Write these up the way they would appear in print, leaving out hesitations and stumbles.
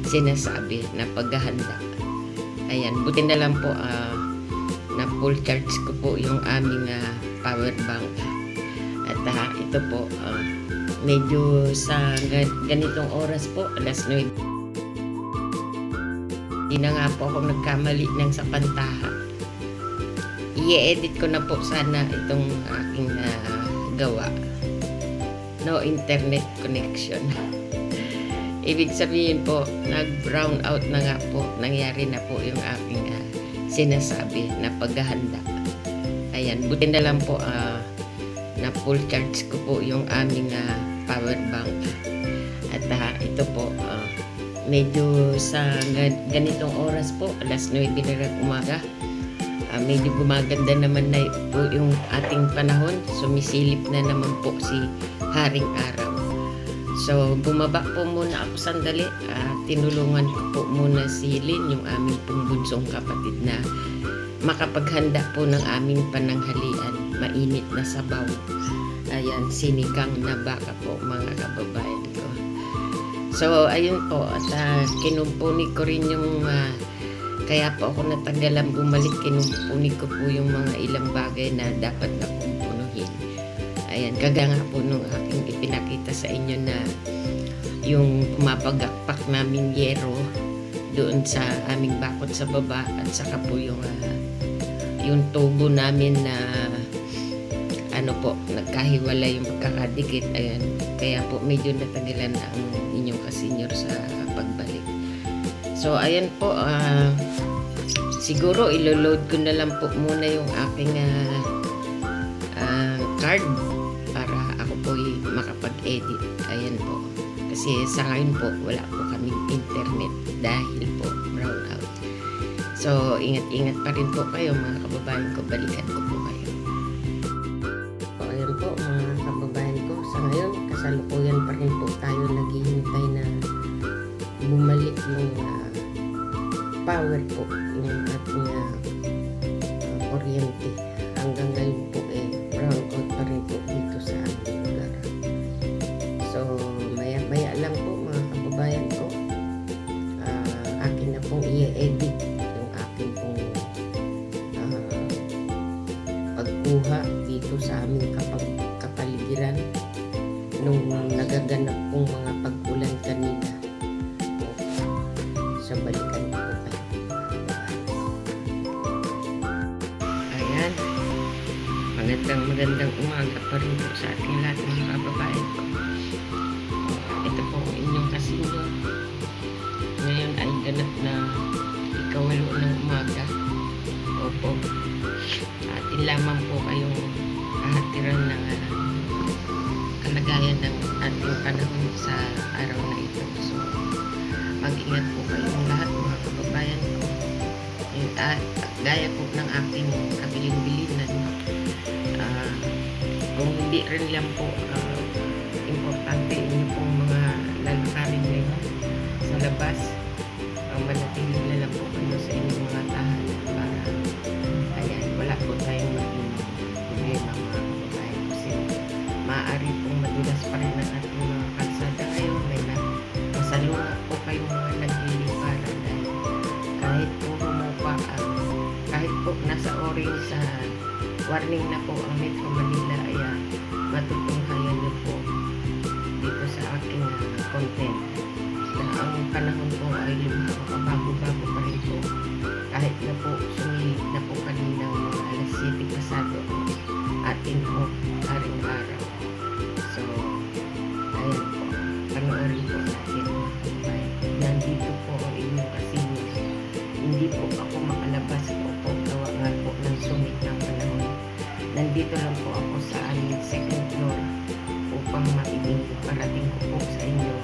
sinasabi na paghahanda. Ayan, buti na lang po na full charge ko po yung aming power bank. At ito po, medyo sa ganitong oras po, alas 9. Hindi na nga po ako nagkamali ng sa pantaha. I-edit ko na po sana itong aking gawa. No internet connection. Ibig sabihin po, nag-brown out na nga po, nangyari na po yung aking sinasabi na paghahanda. Ayan, buti na lang po na full charge ko po yung aming power bank. At ito po, medyo sa ganitong oras po, alas 9 na ng umaga, medyo gumaganda naman na po yung ating panahon. Sumisilip na naman po si Haring Araw. So, bumaba po muna ako sandali. Tinulungan ko po muna si Lynn, yung aming pong bunsong kapatid, na makapaghanda po ng aming pananghalian. Mainit na sabaw. Ayan, sinigang na baka po, mga kababayan ko. So, ayun po. At kinumpuni ko rin yung kaya po ako natagalan bumalik. Kinumpuni ko po yung mga ilang bagay na dapat na pumpunuhin. Ayan, kagaya nga po nung aking ipinakita sa inyo na yung pumapagakpak naming yero doon sa aming bakod sa baba, at saka po yung tubo namin na ano po, nagkahiwalay yung pagkakadikit. Ayan, kaya po medyo natagalan na ang inyong kasenyor sa pagbalik. So, ayan po, siguro iloload ko na lang po muna yung aking card para ako po makapag-edit. Ayan po. Kasi sa ngayon po, wala po kaming internet dahil po brown out. So, ingat-ingat pa rin po kayo, mga kababayan ko. Balikan ko po kayo. So, ayan po, mga kababayan ko. Sa ngayon, kasalukuyan pa rin po tayo naghihintay na bumalik yung power po, yung ating kuryente. Hanggang ngayon po brown out pa rin po dito sa aming lugar. So, maya lang po, mga kababayan ko, akin na pong i-edit yung aking pong pagkuha dito sa aming kapaligiran nung nagaganap pong mga pag-ulan kanina. So, balikan ko po kayo. Ayan. Magandang umaga pa rin po sa ating lahat, mga kababayan ko. Ito po ang inyong kasenyor. Ngayon ay ganap na ikawalo ng umaga. Opo. Atin lamang po kayong ahatiran ng kalagayan ng ating panahon sa araw na ito. So, mag-ingat po kayong lahat, mga kababayan ko. Gaya po ng aking kabilin-bilinan, kung hindi rin lang po importante inyo pong mga lalakarin ngayon sa labas, manatili na lang po kayo sa inyong mga tahanan para ayan, wala po tayong maging problema, mga kababayan. Kasi maaari pong madulas pa rin ang ating mga kalsada ngayon. May masalunga po kayong mga nagliliparan dahil kahit po humupa kahit po nasa orange warning na po ang Metro Manila, ay matutunghayan niyo po dito sa aking content na ang panahon po ay lubha makabago-bago pa rin po, kahit na po sumilip na po kaninang mga alas 7 pasado ating po Haring Araw. So, ayan po, panoorin po natin, mga kababayan. Nandito po ang inyong kasenyor. Hindi po ako makalabas po gawa nga po ng sumit ng panahon. Nandito lang po ako sa aming second floor upang parating ko po sa inyo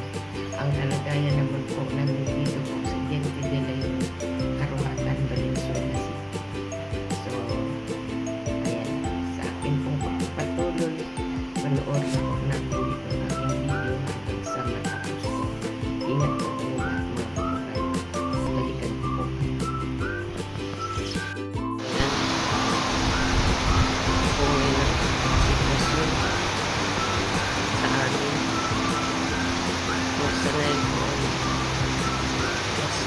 ang kalagayan naman po namin dito po sa Gente de Leon, Karuhatan, Valenzuela City. So, ayan, sa akin pong pagpatuloy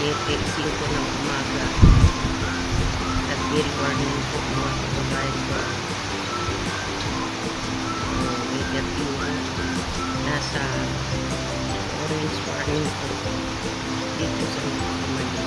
5 ng umaga. Nag-bill warning po mga kababayan ko. Weather Bureau. Nasa orange warning po dito sa Manila.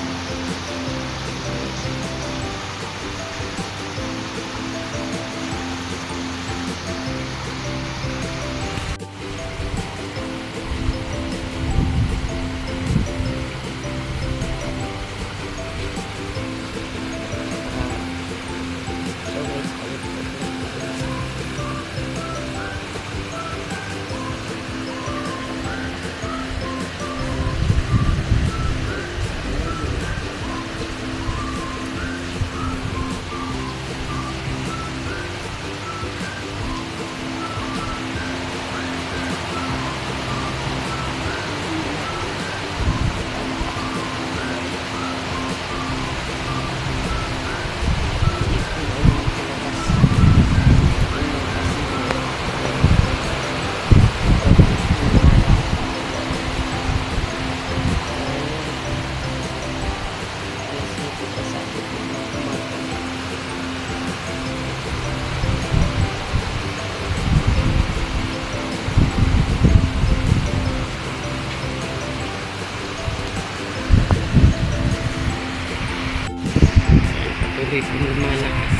Tuloy kong lumalakas.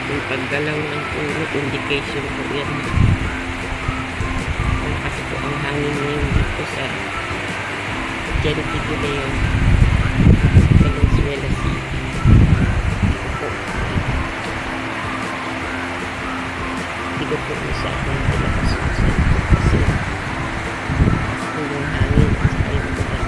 Yung paggalaw ng puno, indication po yan. Malakas po ang hangin ngayon dito sa Gentillo Leon, Valenzuela City. Hindi ko po masyadong malakas po sa ito kasi yung hangin at saka yung ulan.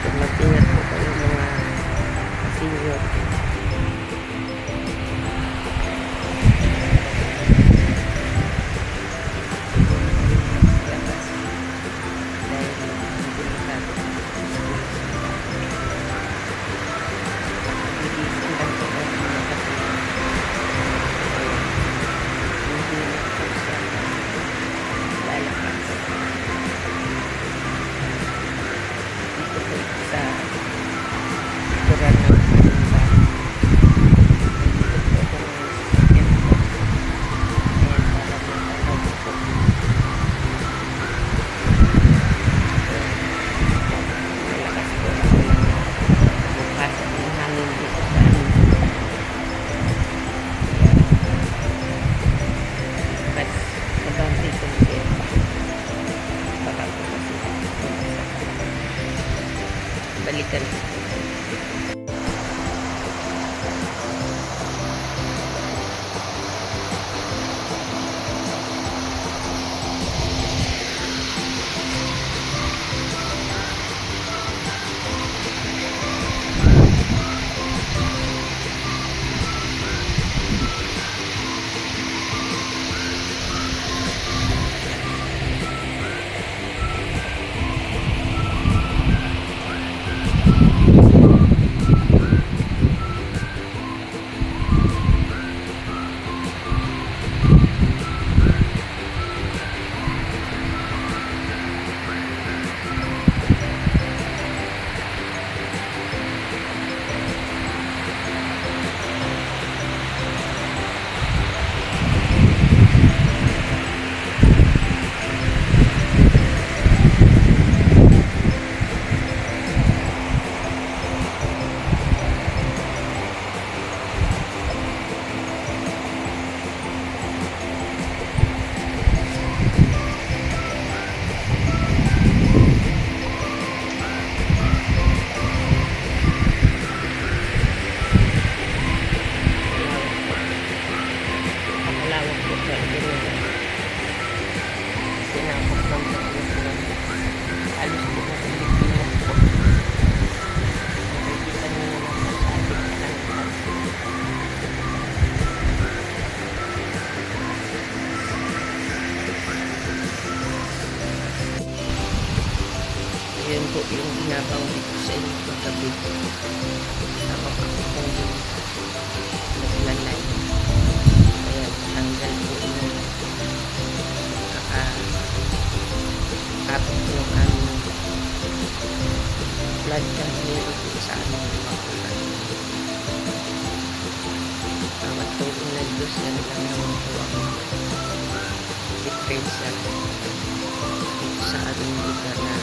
So mag-ingat po kayo mga senior. Balikan. yun po yung binabanggit ko sa inyo kagabi. Habang ako pong naglalay. Kaya tanggal po yung kakatapos yung aming blood transmitter po sa aming bakuran. Bawat tulong ng Diyos, yan lang naman po ang diferensya dito sa aming lugar na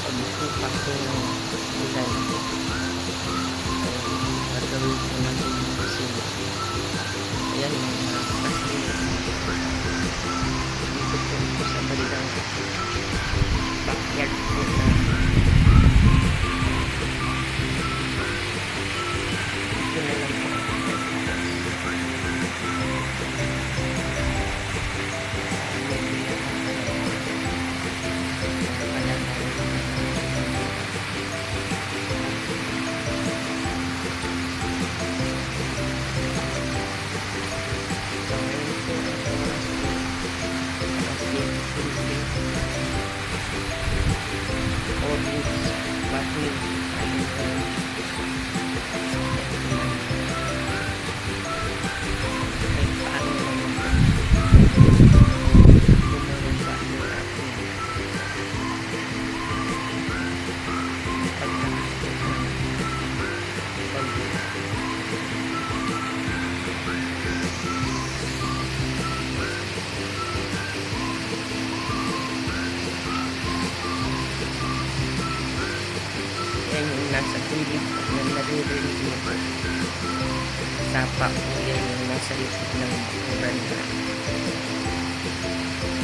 pagbukas po ng ulan. Gagawin po natin yung kasino. Ayan, mga kasino. Dito po sa bandang backyard po na ito na lang po. Yan yung nasa gilid na naririnig mo po. Sapa po yan yung nasa likod ng bakuran na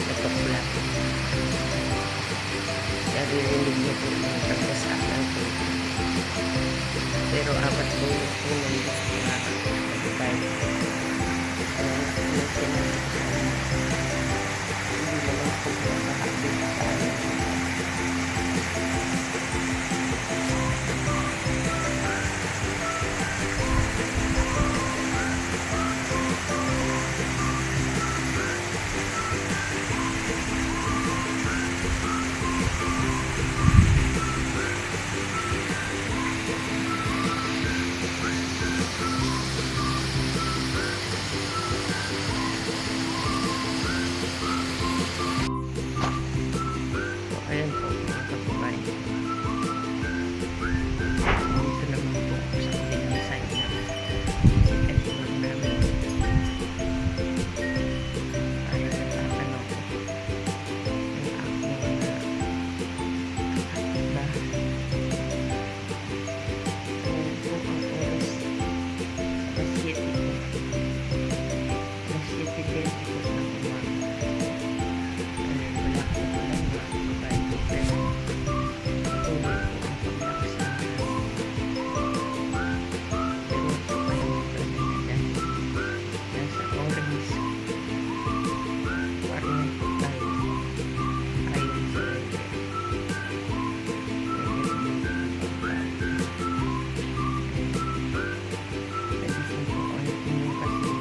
natukla. Naririnig mo po yung pagkasaan po. Pero apat po yung punong gusto na magbay. Yung pinagkakaan. Hindi naman po makakabit tayo. Ayan po mga kababayan. Dito naman po sa kabilang side na edward namin. Para natakan ako yung aking bahay. Ayan po ang oras. Alas 7 po. Alas 7:20 po ng umaga. Wala po lang mga kababayan ko. Pero tuloy po ang paglakas ng hangin. Pero po kayo magpapalala dyan. Nasa orange. Parang po tayo. Ayon sa weather. Weather din po ang bago. Nagising po ako nyo kasi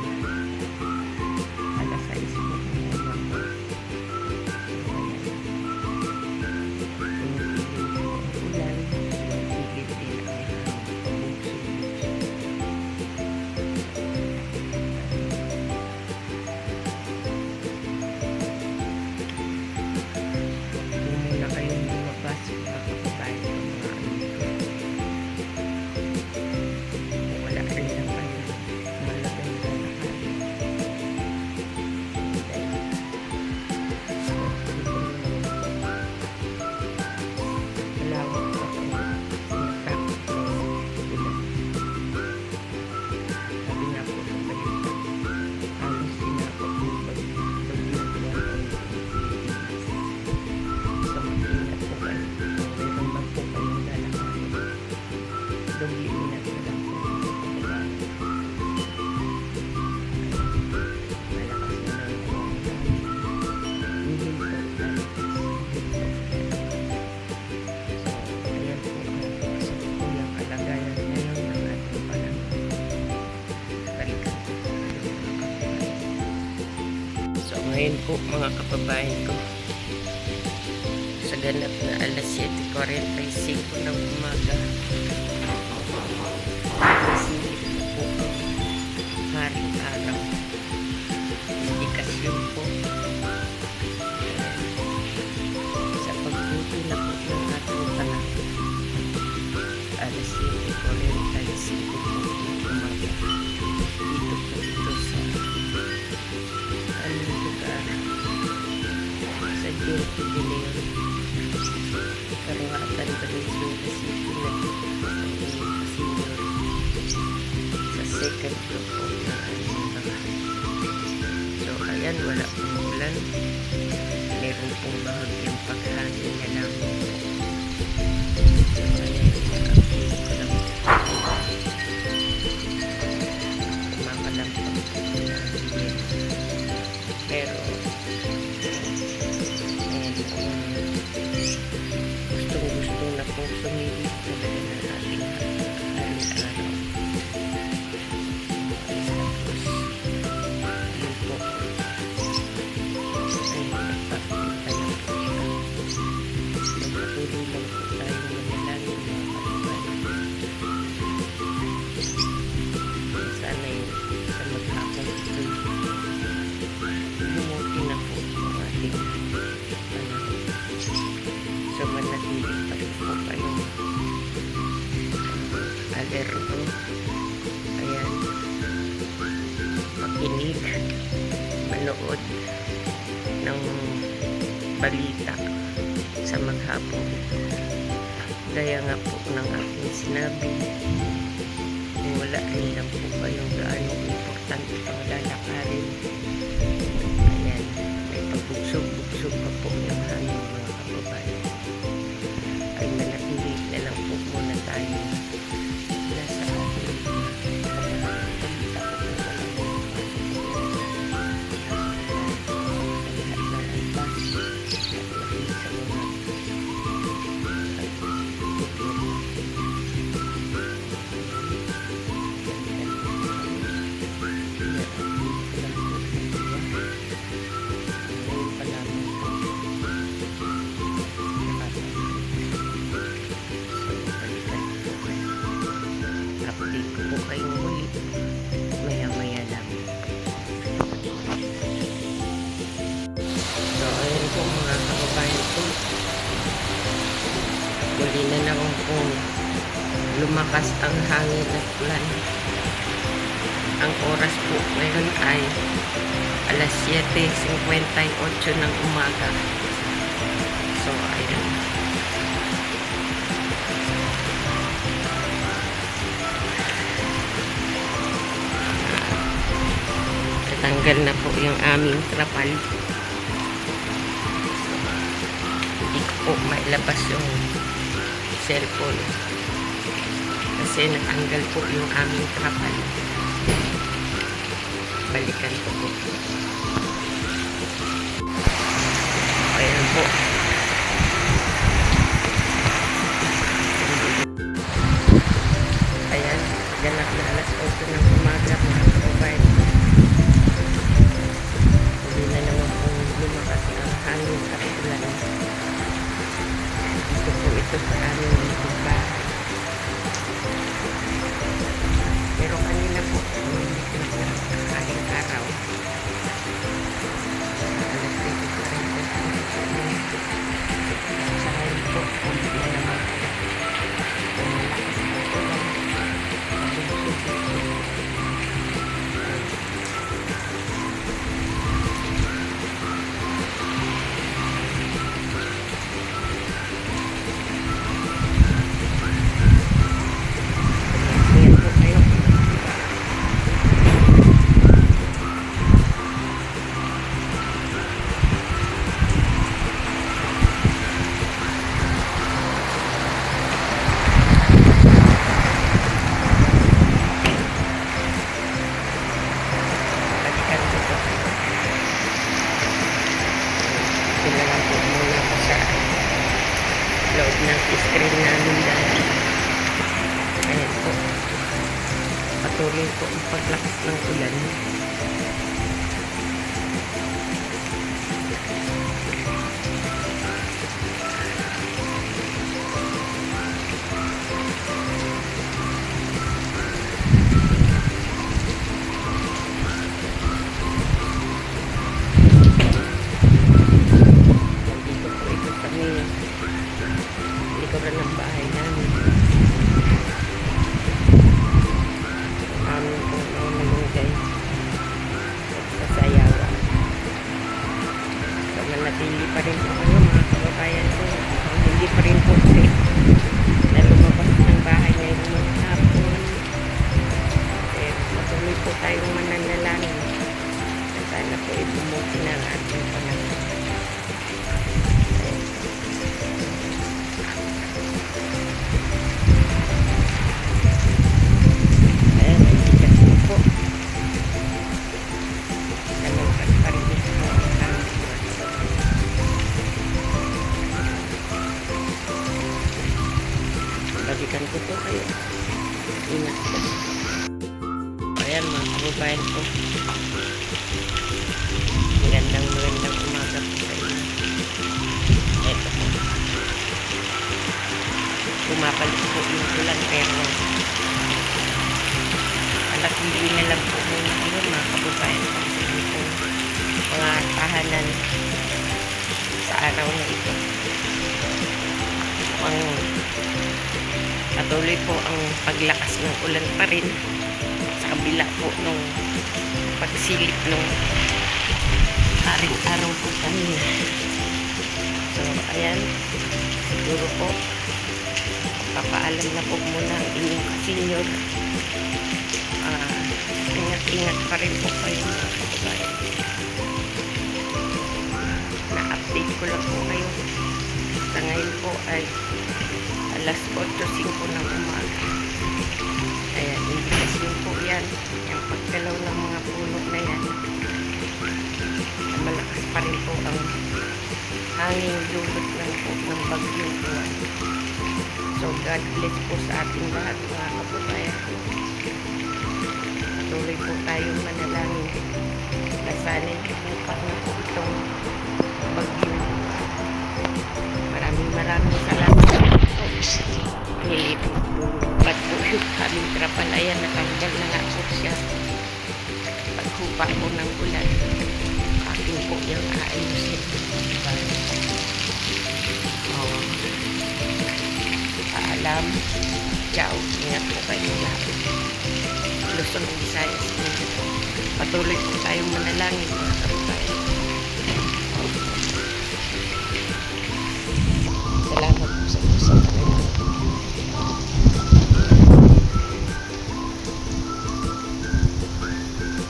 alas 6 po ng umaga. Ngayon po mga kababayan ko, sa ganap na alas 7:45 ng umaga. Nasilip po haring araw. Indikasyon po sa pagbuti na po ng ating panahon. Alas 7:45 po ng umaga. Dito po ito sa anong lugar sa Dirty Dinero, Karuhatan, Valenzuela City, nagtutupos ang inyong pasinyor sa second floor po ng aming bahay. So ayan, wala pong ulan, meron pong bahagyang paghangin na lamang po. So ayan, update ko lang po. Makalampag po na hingin. Pero gustong-gusto na po sumilip talaga ng ating araw-araw. Tapos, yun po. Ay, nagpapakita lang po siya. Magpatuloy lang po tayo manalangin mga kapatid. Sana yun sa maghapon ito. Bumuti na po ang ating panahon. So manatili pa rin po kayong alerto. Ayan, makinig, manood ng balita sa maghapon. Gaya nga po ng aking sinabi, kung wala rin lang po kayong gaano importante pang lalakarin. Ayan, may pagbugsog-bugsog pa po yung hangin mga kababayan. Ay manatili na lang po muna tayo nasa ating balita po na walang lahat ng alpas at makinig sa mga update ko po kayong muli maya-maya lang. So ayun po mga kababayan ko, muli na naman pong lumakas ang hangin at ulan. Ang oras po ngayon ay alas 7:58 ng umaga. So ayun, tanggal na po yung aming trapal. Hindi ko po mailabas yung cellphone kasi natanggal po yung aming trapal. Balikan ko po. Ayan po. Ayan, ganap na alas 8 ng umaga mga kababayan. Hindi na naman pong lumakas ang hangin at ulan. Ito po ito sa aming likod bahay. Pero kanina po, umilit na po ang aking araw. Alas 7:40 sa ngayon po, umilit na naman po. Malakas na po lang. loob ng screen namin dahil ayan po, patuloy po ang paglakas ng ulan. Hindi pa rin po ano mga kababayan ko. Hindi pa rin po safe na lumabas ng bahay ngayon maghapon. Pero patuloy po tayong mananalangin. Sana po ibumuti na ang ating panahon. Ayan, bigas na po. Ganun pa rin ito po ang aming balikan ko po kayo. Ingat po. Ayan mga kababayan ko. Magandang umaga po sa inyo. Eto po. Pumapalit po yung ulan pero anak hindi na lang po muna kayo mga kababayan ko sa inyo mga tahanan sa araw na ito. Ang patuloy po ang paglakas ng ulan pa rin sa kabila po nung pagsilip nung haring araw po kanina. So ayan, siguro po papaalam na po muna ang inyong kasenyor. Ingat pa rin po kayo mga kababayan. Na-update ko lang po kayo sa ngayon po ay alas 8:05 ng umaga. Ayan, indikasyon po yan. Yung paggalaw ng mga puno na yan. Malakas pa rin po ang hangin dulot ng po ng bagyong Juan. So, God bless po sa ating lahat mga kababayan ko. Patuloy po tayong manalangin. Kasanin ipupak na po itong bagyo. Maraming salamat. Nilipat po yung aming trapal. Ayan, natanggal na nga po siya. Paghupa po ng ulan. Akin po yung aayusin. Paalam. Ciao. Ingat po kayo lahat. Luzon, Visayas. Patuloy po tayong manalangin mga kababayan. Salamat po sa Diyos sa Panginoon.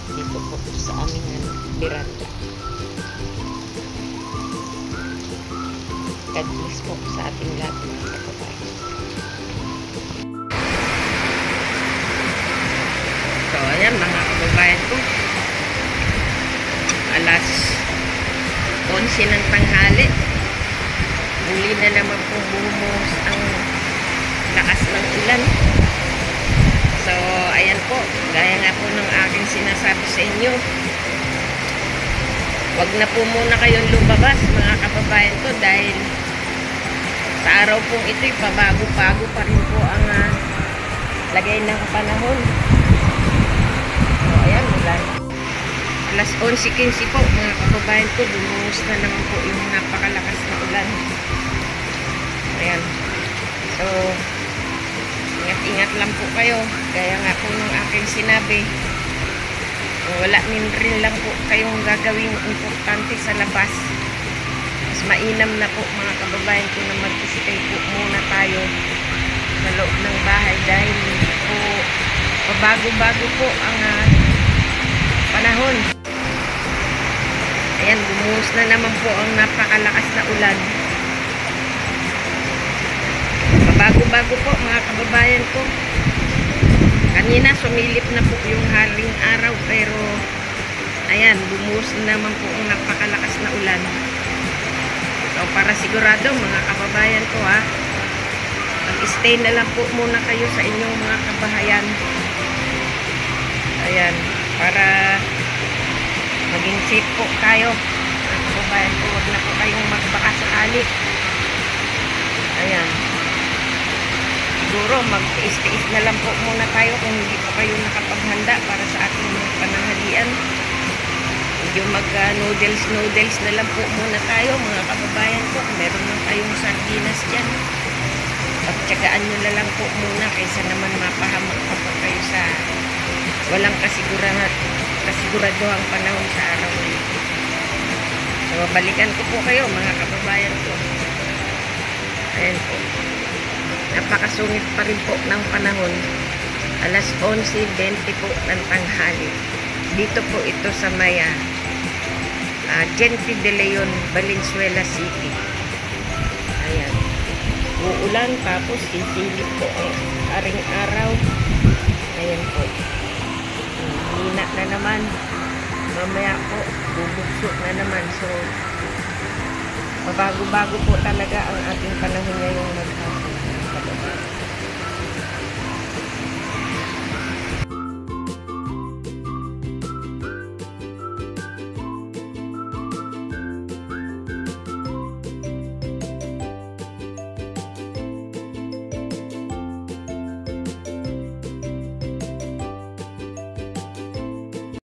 Dito po sa aming biranda. God bless po sa ating lahat mga kababayan. So ayan mga kababayan ko. Alas 11 ng tanghali. Muli na naman pong bumuhos ang lakas ng ulan. So, ayan po. Gaya nga po ng aking sinasabi sa inyo. Huwag na po muna kayong lumabas, mga kababayan ko, dahil sa araw pong ito'y pabago-bago pa rin po ang lagay ng panahon. So, ayan, ulan. Alas 11:15 po, mga kababayan ko, bumuhos na naman po yung napakalakas na ulan. Ayan. So, ingat-ingat lang po kayo. Gaya nga po nung aking sinabi, wala rin lang po kayong gagawing importante sa labas. Mas mainam na po mga kababayan ko na mag-isipay po muna tayo sa loob ng bahay dahil po pabago-bago po ang panahon. Ayan, bumuhos na naman po ang napakalakas na ulan. Bago-bago po mga kababayan ko. Kanina sumilip na po yung haring araw pero ayan, bumuhos na naman po ang napakalakas na ulan. So para sigurado mga kababayan ko mag-stay na lang po muna kayo sa inyong mga kabahayan. Ayan, para maging safe po tayo mga kababayan ko. Huwag na po kayong magbaka sakali. Ayan. Siguro mag-tiis-tiis na lang po muna tayo kung hindi po kayo nakapaghanda para sa ating mga pananghalian. Medyo mag-noodles na lang po muna tayo mga kababayan ko. Kung meron lang kayong sardinas dyan, pagtsagaan nyo na lang po muna kaysa naman mapahamak pa po kayo sa walang kasiguraduhang panahon sa araw na ito. So balikan ko po kayo mga kababayan ko. Ayan po. Napakasungit pa rin po ng panahon. Alas 11:20 po ng tanghali. Dito po ito sa Maya, Gente de Leon, Valenzuela City. Ayan. Uulan tapos sisilip po ang aring araw. Ayan po. Hina na naman. Mamaya po, bubugso na naman. So, mabago-bago po talaga ang ating panahon ngayong maghapon.